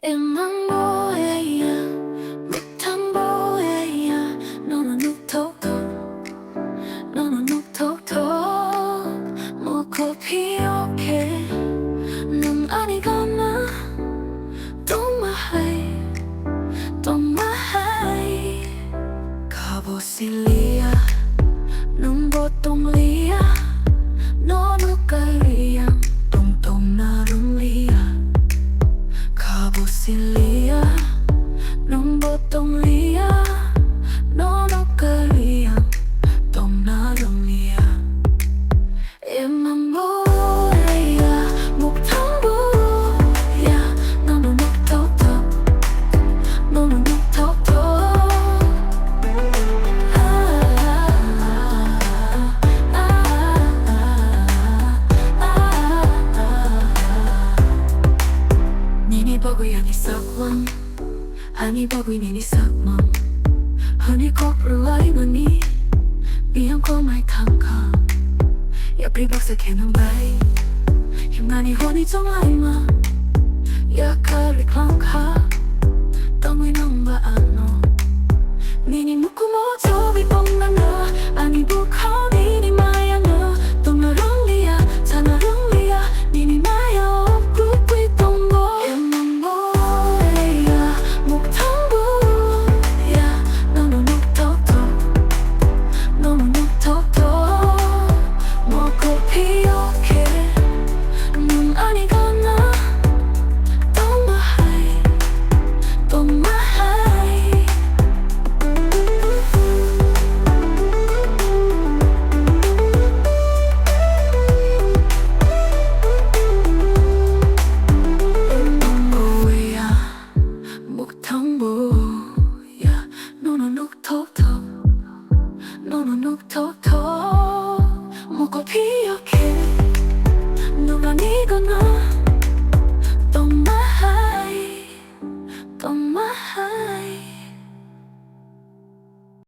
Emang 뭐해야 못한 뭐해야 너는 욱톡톡 너는 욱톡톡 뭐고 피어게 넌 아니거나 Don't my don't my 가보실리야 눈보통리야 너 누가리야 똥똥 나름리야 가보실리야 눈보통리야 너 누가리야 똥 나름리야 입만 보래야 목탕부야 너는 욱톡톡 너는 욱톡톡 니니 버구야 니 썩왕 아니 버구이 니니 썩멍 허니 코프라이 너니 비앙 코마이 캉캉 옆이 박색해놓은 바이 힘나니 혼이 정아이마 약하리 캉카 덩이 넘바 안노 니니 묵고 모조비 뽕나나 아니 부커 니니 마야 너 똥나랑리야 자나랑리야 니니 마야 옥구이 똥고 입만 보래야 목탕부야 너는 욱톡톡 너는 욱톡톡 먹고 피어게 넌 아니거나 Don't my don't my 뭐야 목탕부야 너는 욱톡톡 너는 욱톡톡 먹고 피어게 누가 니거나 Don't